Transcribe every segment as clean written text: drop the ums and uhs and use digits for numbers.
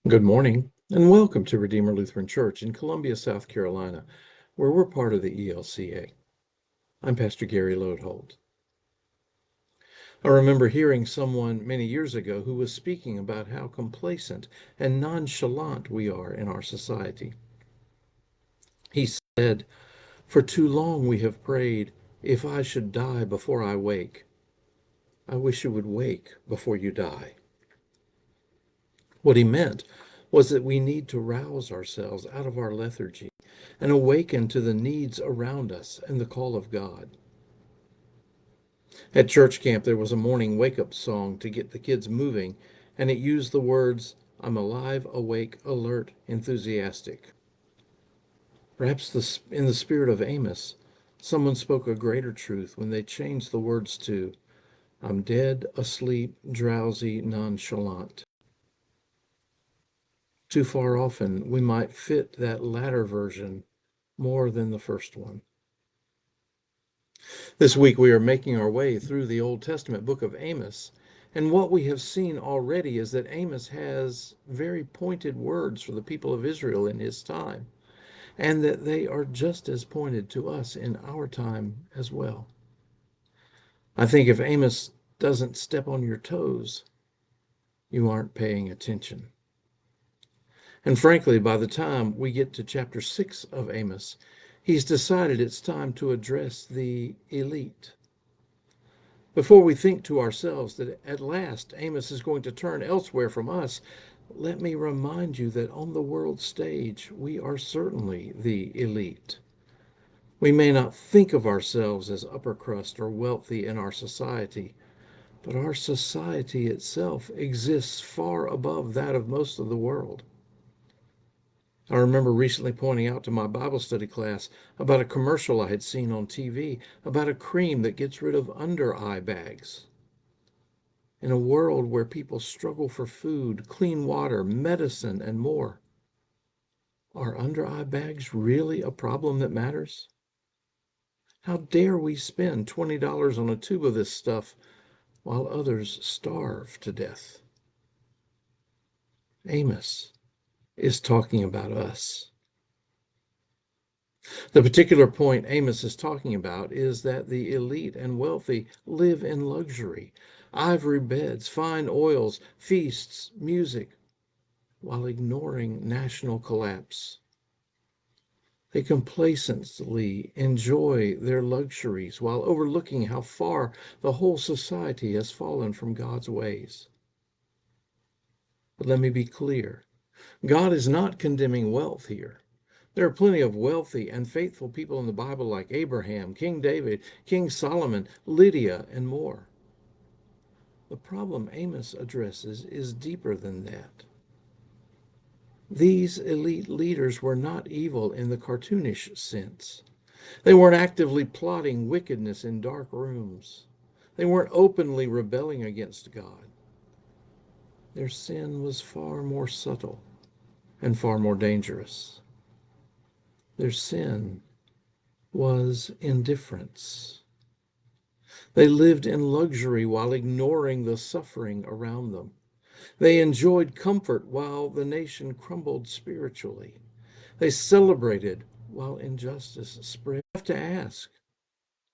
Good morning, and welcome to Redeemer Lutheran Church in Columbia, South Carolina, where we're part of the ELCA. I'm Pastor Gary Lodeholt. I remember hearing someone many years ago who was speaking about how complacent and nonchalant we are in our society. He said, "For too long we have prayed, if I should die before I wake, I wish you would wake before you die." What he meant was that we need to rouse ourselves out of our lethargy and awaken to the needs around us and the call of God. At church camp, there was a morning wake up song to get the kids moving, and it used the words, "I'm alive, awake, alert, enthusiastic." Perhaps in the spirit of Amos, someone spoke a greater truth when they changed the words to, "I'm dead, asleep, drowsy, nonchalant." Too far often, we might fit that latter version more than the first one. This week, we are making our way through the Old Testament book of Amos, and what we have seen already is that Amos has very pointed words for the people of Israel in his time, and that they are just as pointed to us in our time as well. I think if Amos doesn't step on your toes, you aren't paying attention. And frankly, by the time we get to chapter 6 of Amos, he's decided it's time to address the elite. Before we think to ourselves that at last Amos is going to turn elsewhere from us, let me remind you that on the world stage, we are certainly the elite. We may not think of ourselves as upper crust or wealthy in our society, but our society itself exists far above that of most of the world. I remember recently pointing out to my Bible study class about a commercial I had seen on TV about a cream that gets rid of under eye bags. In a world where people struggle for food, clean water, medicine, and more, are under eye bags really a problem that matters? How dare we spend $20 on a tube of this stuff while others starve to death? Amos is talking about us. The particular point Amos is talking about is that the elite and wealthy live in luxury, ivory beds, fine oils, feasts, music, while ignoring national collapse. They complacently enjoy their luxuries while overlooking how far the whole society has fallen from God's ways. But let me be clear, God is not condemning wealth here. There are plenty of wealthy and faithful people in the Bible like Abraham, King David, King Solomon, Lydia, and more. The problem Amos addresses is deeper than that. These elite leaders were not evil in the cartoonish sense. They weren't actively plotting wickedness in dark rooms. They weren't openly rebelling against God. Their sin was far more subtle and far more dangerous. Their sin was indifference. They lived in luxury while ignoring the suffering around them. They enjoyed comfort while the nation crumbled spiritually. They celebrated while injustice spread. I have to ask,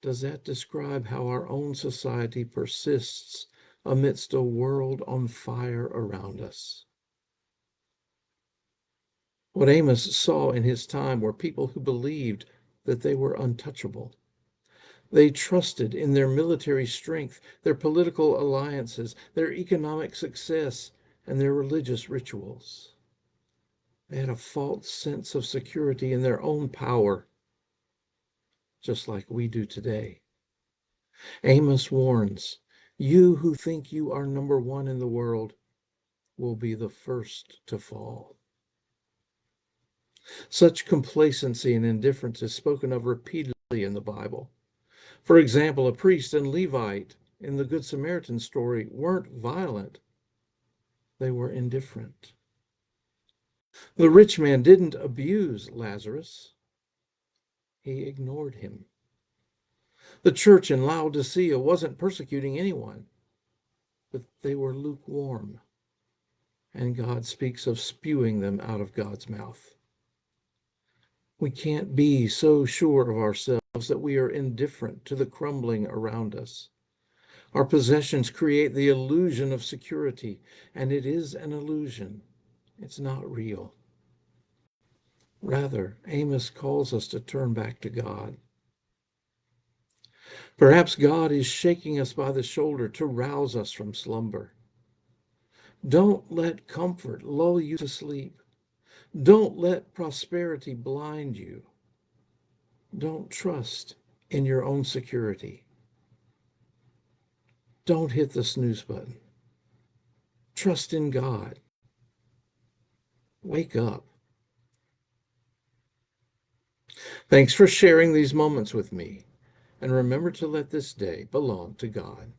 does that describe how our own society persists amidst a world on fire around us? What Amos saw in his time were people who believed that they were untouchable. They trusted in their military strength, their political alliances, their economic success, and their religious rituals. They had a false sense of security in their own power, just like we do today. Amos warns, you who think you are number one in the world will be the first to fall. Such complacency and indifference is spoken of repeatedly in the Bible. For example, a priest and Levite in the Good Samaritan story weren't violent, they were indifferent. The rich man didn't abuse Lazarus, he ignored him. The church in Laodicea wasn't persecuting anyone, but they were lukewarm. And God speaks of spewing them out of God's mouth. We can't be so sure of ourselves that we are indifferent to the crumbling around us. Our possessions create the illusion of security, and it is an illusion. It's not real. Rather, Amos calls us to turn back to God. Perhaps God is shaking us by the shoulder to rouse us from slumber. Don't let comfort lull you to sleep. Don't let prosperity blind you. Don't trust in your own security. Don't hit the snooze button. Trust in God. Wake up. Thanks for sharing these moments with me. And remember to let this day belong to God.